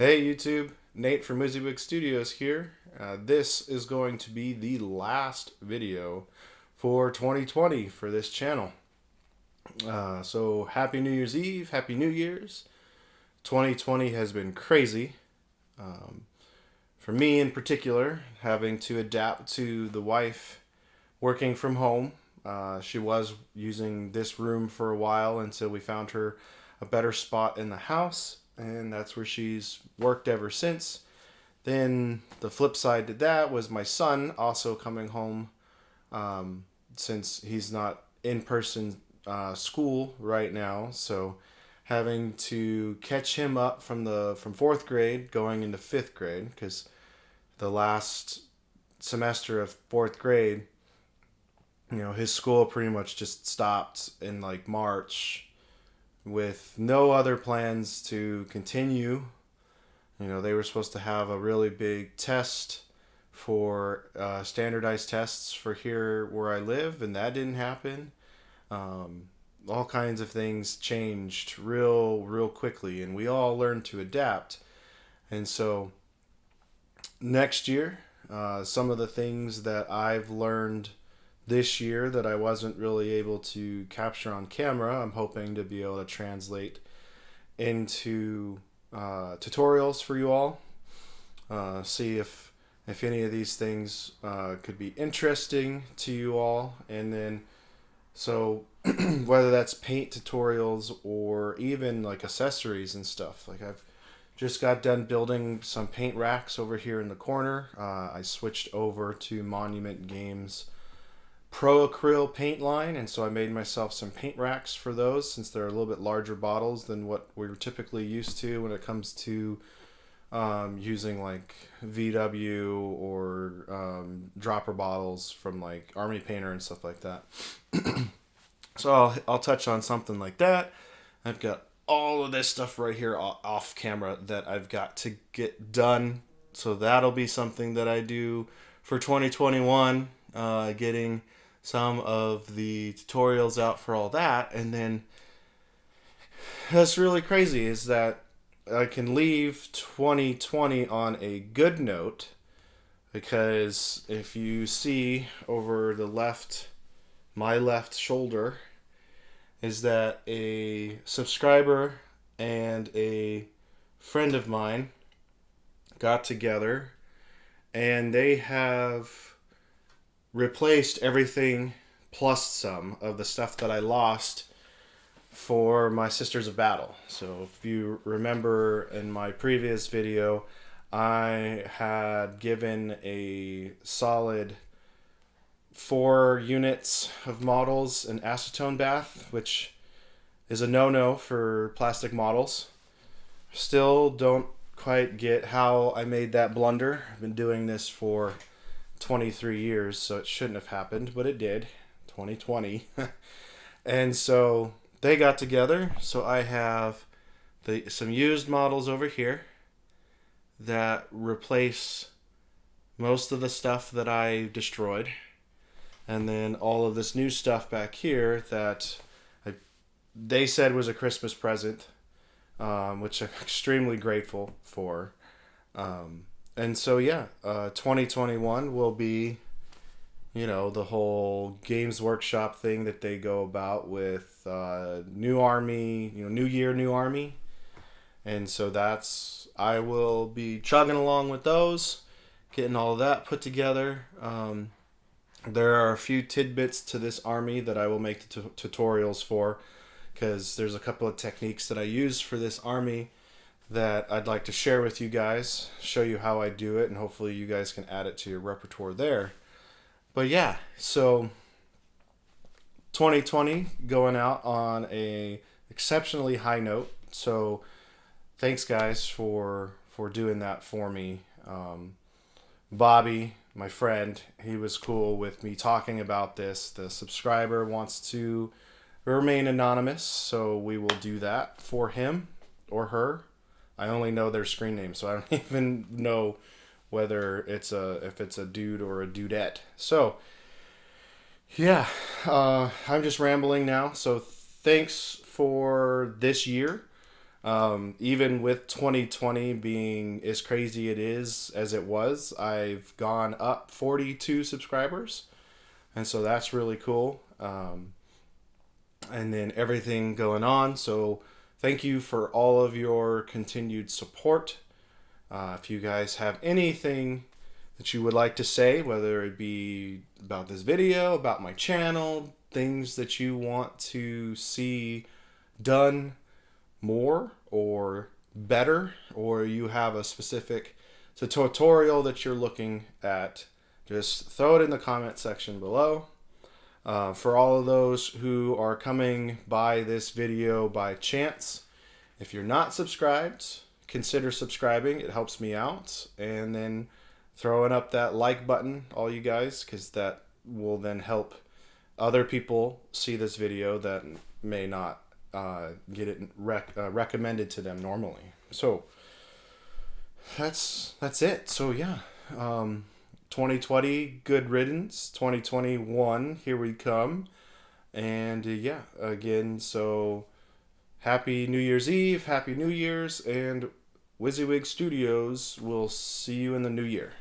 Hey YouTube, Nate from WYSIWYG Studios here. This is going to be the last video for 2020 for this channel. So Happy New Year's Eve, Happy New Year's. 2020 has been crazy. Um, for me in particular, having to adapt to the wife working from home. She was using this room for a while until we found her a better spot in the house, and that's where she's worked ever since. Then the flip side to that was my son also coming home, since he's not in person school right now, so having to catch him up from fourth grade going into fifth grade because the last semester of fourth grade, his school pretty much just stopped in like March with no other plans to continue. They were supposed to have a really big test for standardized tests for here where I live, and that didn't happen. All kinds of things changed real quickly, and we all learned to adapt. And so next year, some of the things that I've learned this year that I wasn't really able to capture on camera, I'm hoping to be able to translate into tutorials for you all. See if any of these things could be interesting to you all, and then so whether that's paint tutorials or even like accessories and stuff. Like I've just got done building some paint racks over here in the corner. I switched over to Monument Games Pro Acryl paint line, and so I made myself some paint racks for those since they're a little bit larger bottles than what we're typically used to when it comes to using like VW or dropper bottles from like Army Painter and stuff like that. So I'll touch on something like that. I've got all of this stuff right here off camera that I've got to get done. So that'll be something that I do for 2021, getting some of the tutorials out for all that. And then that's really crazy is that I can leave 2020 on a good note, because if you see over my left shoulder, is that a subscriber and a friend of mine got together and they have replaced everything plus some of the stuff that I lost for my Sisters of Battle. So if you remember in my previous video, I had given a solid 4 units of models an acetone bath, which is a no-no for plastic models. Still don't quite get how I made that blunder. I've been doing this for 23 years, so it shouldn't have happened, but it did. 2020. And so they got together. So I have some used models over here that replace most of the stuff that I destroyed. And then all of this new stuff back here that they said was a Christmas present, which I'm extremely grateful for. And so, yeah, 2021 will be, the whole Games Workshop thing that they go about with new army, new year, new army. And so I will be chugging along with those, getting all of that put together. There are a few tidbits to this army that I will make tutorials for, because there's a couple of techniques that I use for this army that I'd like to share with you guys, show you how I do it, and hopefully you guys can add it to your repertoire there. But yeah, so 2020 going out on a exceptionally high note. So thanks guys for doing that for me. Bobby, my friend, he was cool with me talking about this. The subscriber wants to remain anonymous, so we will do that for him or her. I only know their screen name, so I don't even know whether if it's a dude or a dudette. So yeah, I'm just rambling now. So thanks for this year. Even with 2020 being as crazy it is as it was, I've gone up 42 subscribers. And so that's really cool. And then everything going on. So thank you for all of your continued support. If you guys have anything that you would like to say, whether it be about this video, about my channel, things that you want to see done more or better, or you have a specific tutorial that you're looking at, just throw it in the comment section below. For all of those who are coming by this video by chance, if you're not subscribed, consider subscribing. It helps me out. And then throwing up that like button, all you guys, because that will then help other people see this video that may not get it recommended to them normally. So that's it. So yeah, 2020, good riddance. 2021, here we come. And yeah, again, so happy New Year's Eve, happy New Year's, and WYSIWYG Studios will see you in the new year.